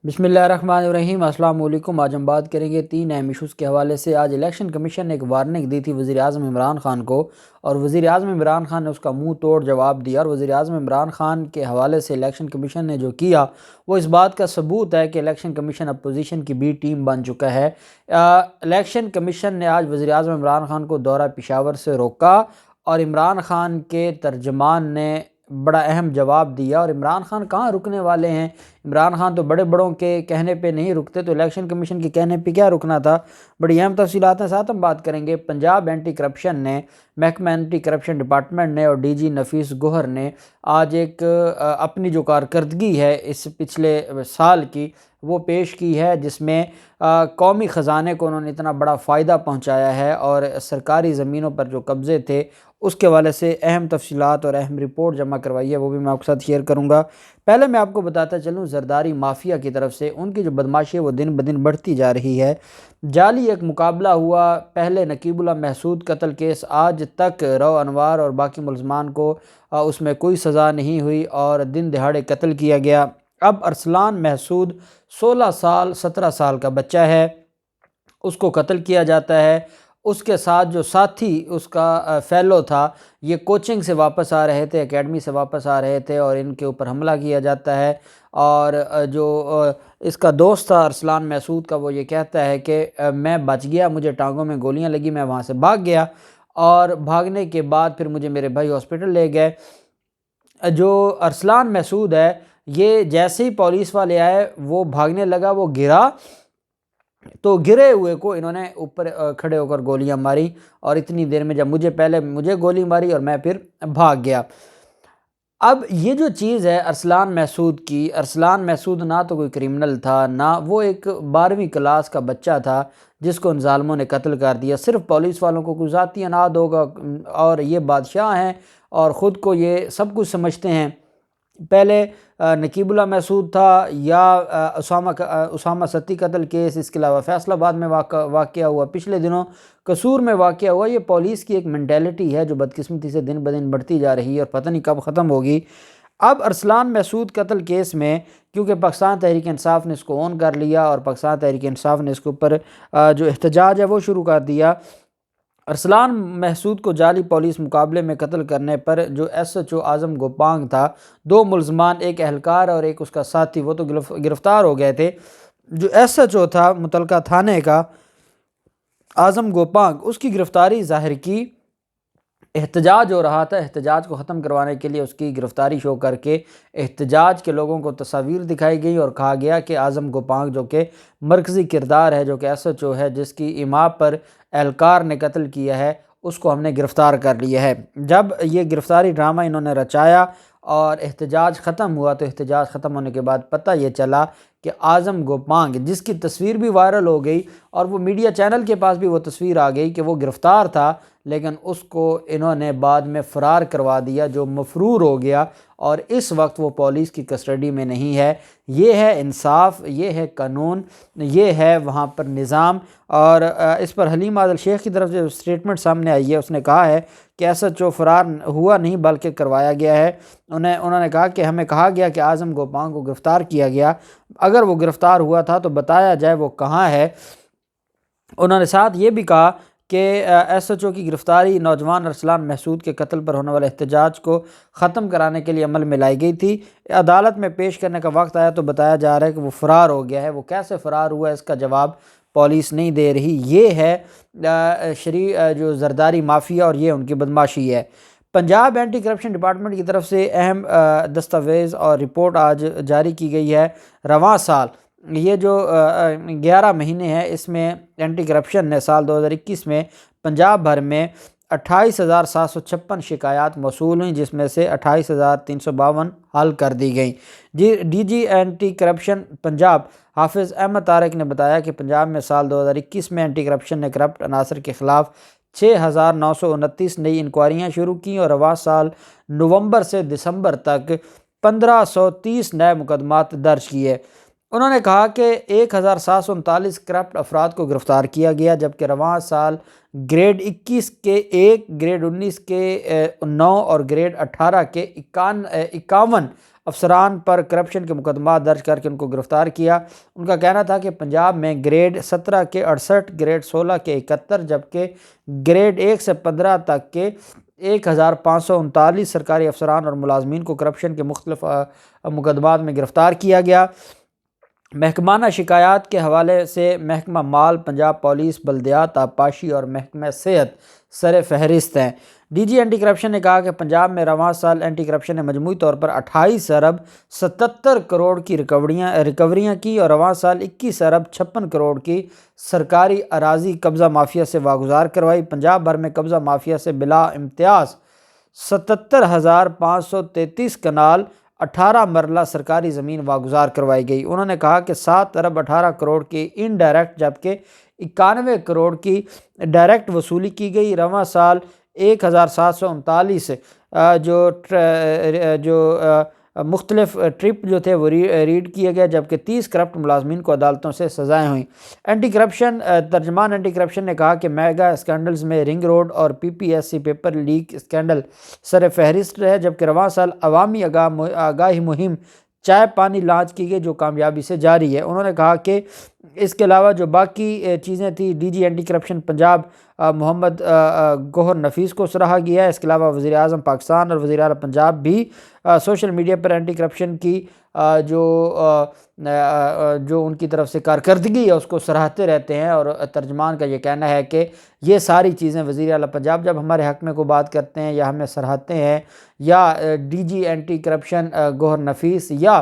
بسم اللہ الرحمن الرحیم۔ السلام علیکم۔ آج ہم بات کریں گے 3 اہم ایشوز کے حوالے سے۔ آج الیکشن کمیشن نے ایک وارننگ دی تھی وزیر اعظم عمران خان کو، اور وزیر اعظم عمران خان نے اس کا منہ توڑ جواب دیا۔ اور وزیر اعظم عمران خان کے حوالے سے الیکشن کمیشن نے جو کیا وہ اس بات کا ثبوت ہے کہ الیکشن کمیشن اپوزیشن کی بی ٹیم بن چکا ہے۔ الیکشن کمیشن نے آج وزیر اعظم عمران خان کو دورہ پشاور سے روکا، اور عمران خان کے ترجمان نے بڑا اہم جواب دیا۔ اور عمران خان کہاں رکنے والے ہیں؟ عمران خان تو بڑے بڑوں کے کہنے پہ نہیں رکتے، تو الیکشن کمیشن کے کہنے پہ کیا رکنا تھا؟ بڑی اہم تفصیلات ہیں، ساتھ ہم بات کریں گے۔ پنجاب اینٹی کرپشن نے، محکمہ اینٹی کرپشن ڈپارٹمنٹ نے اور ڈی جی نفیس گوہر نے آج ایک اپنی جو کارکردگی ہے اس پچھلے سال کی وہ پیش کی ہے، جس میں قومی خزانے کو انہوں نے اتنا بڑا فائدہ پہنچایا ہے، اور سرکاری زمینوں پر جو قبضے تھے اس کے حوالے سے اہم تفصیلات اور اہم رپورٹ جمع کروائی ہے، وہ بھی میں آپ کے ساتھ شیئر کروں گا۔ پہلے میں آپ کو بتاتا چلوں، زرداری مافیا کی طرف سے ان کی جو بدماشی ہے وہ دن بدن بڑھتی جا رہی ہے۔ جعلی ایک مقابلہ ہوا، پہلے نقیب اللہ محسود قتل کیس، آج تک رو انوار اور باقی ملزمان کو اس میں کوئی سزا نہیں ہوئی اور دن دہاڑے قتل کیا گیا۔ اب ارسلان محسود 16 سال 17 سال کا بچہ ہے، اس کو قتل کیا جاتا ہے۔ اس کے ساتھ جو ساتھی اس کا فیلو تھا، یہ کوچنگ سے واپس آ رہے تھے، اکیڈمی سے واپس آ رہے تھے، اور ان کے اوپر حملہ کیا جاتا ہے۔ اور جو اس کا دوست تھا ارسلان محسود کا، وہ یہ کہتا ہے کہ میں بچ گیا، مجھے ٹانگوں میں گولیاں لگی، میں وہاں سے بھاگ گیا، اور بھاگنے کے بعد پھر مجھے میرے بھائی ہاسپٹل لے گئے۔ جو ارسلان محسود ہے، یہ جیسے ہی پولیس والے آئے وہ بھاگنے لگا، وہ گرا، تو گرے ہوئے کو انہوں نے اوپر کھڑے ہو کر گولیاں ماری، اور اتنی دیر میں جب مجھے گولی ماری اور میں پھر بھاگ گیا۔ اب یہ جو چیز ہے ارسلان محسود کی، ارسلان محسود نہ تو کوئی کرمنل تھا، نہ وہ ایک 12ویں کلاس کا بچہ تھا جس کو ان ظالموں نے قتل کر دیا۔ صرف پولیس والوں کو کوئی ذاتی اناد ہوگا، اور یہ بادشاہ ہیں اور خود کو یہ سب کچھ سمجھتے ہیں۔ پہلے نقیب اللہ محسود تھا، یا اسامہ ستی قتل کیس، اس کے علاوہ فیصل آباد میں واقعہ ہوا، پچھلے دنوں قصور میں واقعہ ہوا۔ یہ پولیس کی ایک مینٹیلٹی ہے جو بدقسمتی سے دن بدن بڑھتی جا رہی ہے، اور پتہ نہیں کب ختم ہوگی۔ اب ارسلان محسود قتل کیس میں کیونکہ پاکستان تحریک انصاف نے اس کو اون کر لیا، اور پاکستان تحریک انصاف نے اس کے اوپر جو احتجاج ہے وہ شروع کر دیا۔ ارسلان محسود کو جعلی پولیس مقابلے میں قتل کرنے پر جو ایس ایچ او اعظم گوپانگ تھا، 2 ملزمان، ایک اہلکار اور ایک اس کا ساتھی، وہ تو گرفتار ہو گئے تھے۔ جو ایس ایچ او تھا متعلقہ تھانے کا، اعظم گوپانگ، اس کی گرفتاری ظاہر کی۔ احتجاج ہو رہا تھا، احتجاج کو ختم کروانے کے لیے اس کی گرفتاری شو کر کے احتجاج کے لوگوں کو تصاویر دکھائی گئی، اور کہا گیا کہ اعظم گوپانگ جو کہ مرکزی کردار ہے، جو کہ ایس ایچ او ہے، جس کی ایما پر اہلکار نے قتل کیا ہے، اس کو ہم نے گرفتار کر لیا ہے۔ جب یہ گرفتاری ڈرامہ انہوں نے رچایا اور احتجاج ختم ہوا، تو احتجاج ختم ہونے کے بعد پتہ یہ چلا کہ اعظم گوپانگ، جس کی تصویر بھی وائرل ہو گئی اور وہ میڈیا چینل کے پاس بھی وہ تصویر آ گئی کہ وہ گرفتار تھا، لیکن اس کو انہوں نے بعد میں فرار کروا دیا، جو مفرور ہو گیا، اور اس وقت وہ پولیس کی کسٹڈی میں نہیں ہے۔ یہ ہے انصاف، یہ ہے قانون، یہ ہے وہاں پر نظام۔ اور اس پر حلیم عادل شیخ کی طرف سے اسٹیٹمنٹ سامنے آئی ہے، اس نے کہا ہے کہ ایس ایچ او فرار ہوا نہیں بلکہ کروایا گیا ہے۔ انہوں نے کہا کہ ہمیں کہا گیا کہ اعظم گوپانگ کو گرفتار کیا گیا، اگر وہ گرفتار ہوا تھا تو بتایا جائے وہ کہاں ہے۔ انہوں نے ساتھ یہ بھی کہا کہ ایس ایچ او کی گرفتاری نوجوان ارسلان محسود کے قتل پر ہونے والے احتجاج کو ختم کرانے کے لیے عمل میں لائی گئی تھی۔ عدالت میں پیش کرنے کا وقت آیا تو بتایا جا رہا ہے کہ وہ فرار ہو گیا ہے۔ وہ کیسے فرار ہوا ہے اس کا جواب پولیس نہیں دے رہی۔ یہ ہے جو زرداری مافیا، اور یہ ان کی بدماشی ہے۔ پنجاب اینٹی کرپشن ڈپارٹمنٹ کی طرف سے اہم دستاویز اور رپورٹ آج جاری کی گئی ہے۔ رواں سال یہ جو 11 مہینے ہیں، اس میں اینٹی کرپشن نے سال 2021 میں پنجاب بھر میں 28,756 شکایات موصول ہوئیں، جس میں سے 28,352 حل کر دی گئیں۔ D G anti corruption Punjab حافظ احمد طارق نے بتایا کہ پنجاب میں سال 2021 میں اینٹی کرپشن نے کرپٹ عناصر کے خلاف 6,929 نئی انکوائریاں شروع کیں، اور رواں سال نومبر سے دسمبر تک 1,530 نئے مقدمات درج کیے۔ انہوں نے کہا کہ 1,739 کرپٹ افراد کو گرفتار کیا گیا، جبکہ رواں سال گریڈ 21 کے 1، گریڈ 19 کے 9 اور گریڈ 18 کے 51 افسران پر کرپشن کے مقدمات درج کر کے ان کو گرفتار کیا۔ ان کا کہنا تھا کہ پنجاب میں گریڈ 17 کے 68، گریڈ 16 کے 71، جبکہ گریڈ 1 سے 15 تک کے 1539 سرکاری افسران اور ملازمین کو کرپشن کے مختلف مقدمات میں گرفتار کیا گیا۔ محکمانہ شکایات کے حوالے سے محکمہ مال، پنجاب پولیس، بلدیات، آبپاشی اور محکمہ صحت سر فہرست ہیں۔ ڈی جی اینٹی کرپشن نے کہا کہ پنجاب میں رواں سال اینٹی کرپشن نے مجموعی طور پر 28 ارب 77 کروڑ کی ریکوریاں کی اور رواں سال 21 ارب 56 کروڑ کی سرکاری اراضی قبضہ مافیا سے واگزار کروائی۔ پنجاب بھر میں قبضہ مافیا سے بلا امتیاز 77,533 کنال 18 مرلہ سرکاری زمین واگزار کروائی گئی۔ انہوں نے کہا کہ 7 ارب 18 کروڑ کی انڈائریکٹ جبکہ 91 کروڑ کی ڈائریکٹ وصولی کی گئی۔ رواں سال 1739 جو مختلف ٹرپ جو تھے وہ ریڈ کیے گئے، جبکہ 30 کرپٹ ملازمین کو عدالتوں سے سزائیں ہوئیں۔ اینٹی کرپشن ترجمان اینٹی کرپشن نے کہا کہ میگا اسکینڈلز میں رنگ روڈ اور P P S C paper leak scandal سر فہرست رہے، جبکہ رواں سال عوامی آگاہی مہم چائے پانی لانچ کی گئی جو کامیابی سے جاری ہے۔ انہوں نے کہا کہ اس کے علاوہ جو باقی چیزیں تھیں، D G anti corruption Punjab Muhammad Gohar Nafees کو سراہا گیا ہے۔ اس کے علاوہ وزیر اعظم پاکستان اور وزیر اعلیٰ پنجاب بھی سوشل میڈیا پر اینٹی کرپشن کی جو ان کی طرف سے کارکردگی ہے اس کو سراہتے رہتے ہیں، اور ترجمان کا یہ کہنا ہے کہ یہ ساری چیزیں وزیر اعلیٰ پنجاب جب ہمارے حق میں کوئی بات کرتے ہیں یا ہمیں سراہتے ہیں، یا ڈی جی اینٹی کرپشن گوہر نفیس یا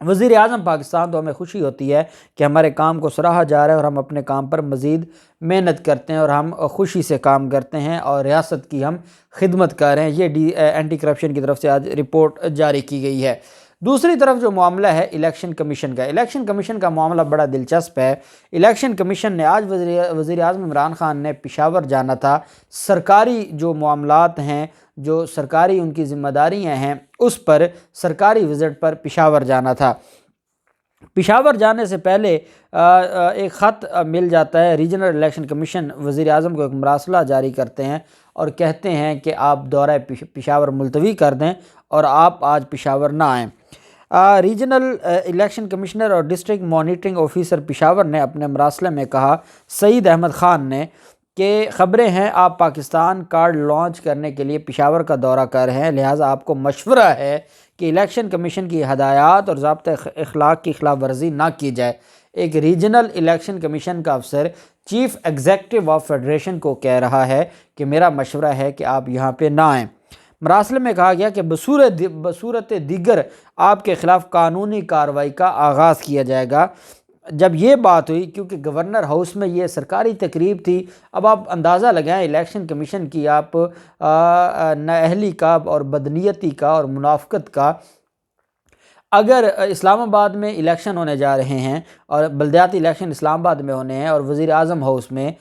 وزیر اعظم پاکستان، تو ہمیں خوشی ہوتی ہے کہ ہمارے کام کو سراہا جا رہا ہے اور ہم اپنے کام پر مزید محنت کرتے ہیں اور ہم خوشی سے کام کرتے ہیں اور ریاست کی ہم خدمت کر رہے ہیں۔ یہ اینٹی کرپشن کی طرف سے آج رپورٹ جاری کی گئی ہے۔ دوسری طرف جو معاملہ ہے الیکشن کمیشن کا، الیکشن کمیشن کا معاملہ بڑا دلچسپ ہے۔ الیکشن کمیشن نے آج وزیر اعظم عمران خان نے پشاور جانا تھا، سرکاری جو معاملات ہیں، جو سرکاری ان کی ذمہ داریاں ہیں، اس پر سرکاری وزٹ پر پشاور جانا تھا۔ پشاور جانے سے پہلے ایک خط مل جاتا ہے، ریجنل الیکشن کمیشن وزیر اعظم کو ایک مراسلہ جاری کرتے ہیں اور کہتے ہیں کہ آپ دورہ پشاور ملتوی کر دیں اور آپ آج پشاور نہ آئیں۔ ریجنل الیکشن کمشنر اور ڈسٹرکٹ مانیٹرنگ آفیسر پشاور نے اپنے مراسلے میں کہا، سعید احمد خان نے، کہ خبریں ہیں آپ پاکستان کارڈ لانچ کرنے کے لیے پشاور کا دورہ کر رہے ہیں، لہٰذا آپ کو مشورہ ہے کہ الیکشن کمیشن کی ہدایات اور ضابطۂ اخلاق کی خلاف ورزی نہ کی جائے۔ ایک ریجنل الیکشن کمیشن کا افسر چیف ایگزیکٹو آف فیڈریشن کو کہہ رہا ہے کہ میرا مشورہ ہے کہ آپ یہاں پہ نہ آئیں۔ مراسلے میں کہا گیا کہ بصورت دیگر آپ کے خلاف قانونی کارروائی کا آغاز کیا جائے گا۔ جب یہ بات ہوئی، کیونکہ گورنر ہاؤس میں یہ سرکاری تقریب تھی، اب آپ اندازہ لگائیں الیکشن کمیشن کی آپ نااہلی کا اور بدنیتی کا اور منافقت کا۔ اگر اسلام آباد میں الیکشن ہونے جا رہے ہیں اور بلدیاتی الیکشن اسلام آباد میں ہونے ہیں اور وزیر اعظم ہاؤس میں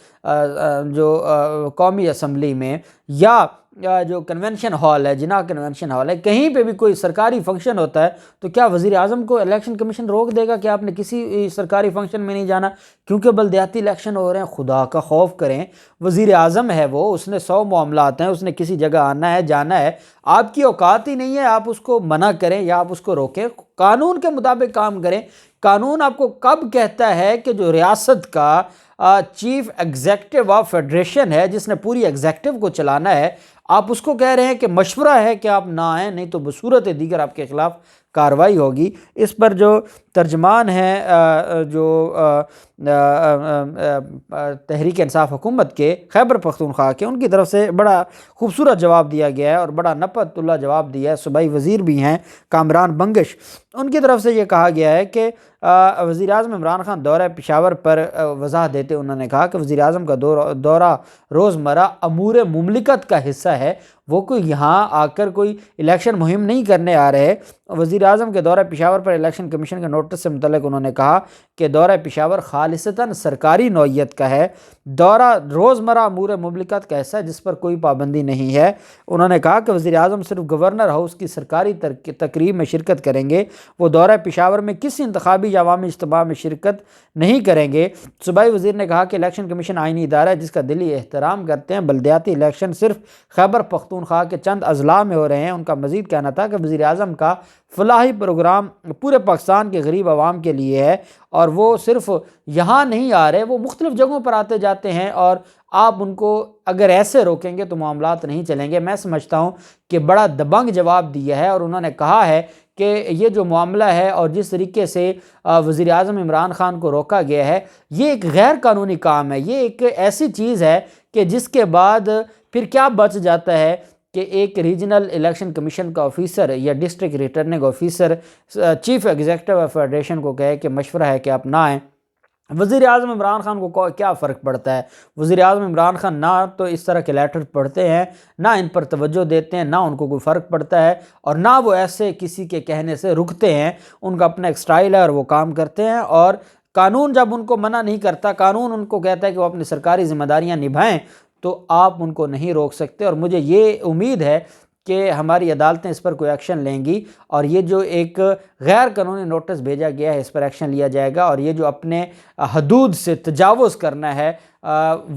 جو قومی اسمبلی میں یا جو کنونشن ہال ہے، جناح کنونشن ہال ہے، کہیں پہ بھی کوئی سرکاری فنکشن ہوتا ہے تو کیا وزیر اعظم کو الیکشن کمیشن روک دے گا کہ آپ نے کسی سرکاری فنکشن میں نہیں جانا؟ کیونکہ بلدیاتی الیکشن ہو رہے ہیں، خدا کا خوف کریں، وزیر اعظم ہے وہ، اس نے 100 معاملات ہیں، اس نے کسی جگہ آنا ہے جانا ہے، آپ کی اوقات ہی نہیں ہے آپ اس کو منع کریں یا آپ اس کو روکیں، قانون کے مطابق کام کریں۔ قانون آپ کو کب کہتا ہے کہ جو ریاست کا چیف ایگزیکٹو آف فیڈریشن ہے، جس نے پوری ایگزیکٹو کو چلانا ہے، آپ اس کو کہہ رہے ہیں کہ مشورہ ہے کہ آپ نہ آئیں، نہیں تو بصورت دیگر آپ کے خلاف کارروائی ہوگی۔ اس پر جو ترجمان ہیں جو تحریک انصاف حکومت کے خیبر پختونخوا کے، ان کی طرف سے بڑا خوبصورت جواب دیا گیا ہے اور بڑا نپت اللہ جواب دیا ہے۔ صوبائی وزیر بھی ہیں کامران بنگش، ان کی طرف سے یہ کہا گیا ہے کہ وزیر اعظم عمران خان دورہ پشاور پر وضاحت دیتے انہوں نے کہا کہ وزیر اعظم کا دورہ روزمرہ امور مملکت کا حصہ ہے، وہ کوئی یہاں آ کر کوئی الیکشن مہم نہیں کرنے آ رہے۔ وزیر اعظم کے دورہ پشاور پر الیکشن کمیشن کے نوٹس سے متعلق انہوں نے کہا کہ دورہ پشاور خالصتاً سرکاری نوعیت کا ہے، دورہ روزمرہ امور مملکت کا حصہ ہے جس پر کوئی پابندی نہیں ہے۔ انہوں نے کہا کہ وزیر اعظم صرف گورنر ہاؤس کی سرکاری تقریب میں شرکت کریں گے، وہ دورہ پشاور میں کسی انتخابی یا عوامی اجتماع میں شرکت نہیں کریں گے۔ صوبائی وزیر نے کہا کہ الیکشن کمیشن آئینی ادارہ ہے جس کا دلی احترام کرتے ہیں، بلدیاتی الیکشن صرف خیبر پختونخوا پختونخوا کے چند اضلاع میں ہو رہے ہیں۔ ان کا مزید کہنا تھا کہ وزیر اعظم کا فلاحی پروگرام پورے پاکستان کے غریب عوام کے لیے ہے، اور وہ صرف یہاں نہیں آ رہے، وہ مختلف جگہوں پر آتے جاتے ہیں، اور آپ ان کو اگر ایسے روکیں گے تو معاملات نہیں چلیں گے۔ میں سمجھتا ہوں کہ بڑا دبنگ جواب دیا ہے، اور انہوں نے کہا ہے کہ یہ جو معاملہ ہے اور جس طریقے سے وزیر اعظم عمران خان کو روکا گیا ہے، یہ ایک غیر قانونی کام ہے۔ یہ ایک ایسی چیز ہے کہ جس کے بعد پھر کیا بچ جاتا ہے کہ ایک ریجنل الیکشن کمیشن کا آفیسر یا district returning officer chief executive of federation کو کہے کہ مشورہ ہے کہ آپ نہ آئیں۔ وزیر اعظم عمران خان کو کیا فرق پڑتا ہے؟ وزیر اعظم عمران خان نہ تو اس طرح کے لیٹر پڑھتے ہیں، نہ ان پر توجہ دیتے ہیں، نہ ان کو کوئی فرق پڑتا ہے، اور نہ وہ ایسے کسی کے کہنے سے رکتے ہیں۔ ان کا اپنا ایک سٹائل ہے اور وہ کام کرتے ہیں، اور قانون جب ان کو منع نہیں کرتا، قانون ان کو کہتا ہے کہ وہ اپنی سرکاری ذمہ داریاں نبھائیں، تو آپ ان کو نہیں روک سکتے۔ اور مجھے یہ امید ہے کہ ہماری عدالتیں اس پر کوئی ایکشن لیں گی، اور یہ جو ایک غیر قانونی نوٹس بھیجا گیا ہے اس پر ایکشن لیا جائے گا، اور یہ جو اپنے حدود سے تجاوز کرنا ہے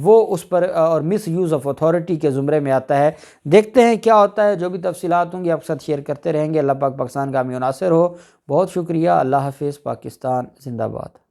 وہ اس پر اور مس یوز آف اتھارٹی کے زمرے میں آتا ہے۔ دیکھتے ہیں کیا ہوتا ہے، جو بھی تفصیلات ہوں گی آپ کے ساتھ شیئر کرتے رہیں گے۔ اللہ پاک پاکستان کا حامی و ناصر ہو۔ بہت شکریہ۔ اللہ حافظ۔ پاکستان زندہ باد۔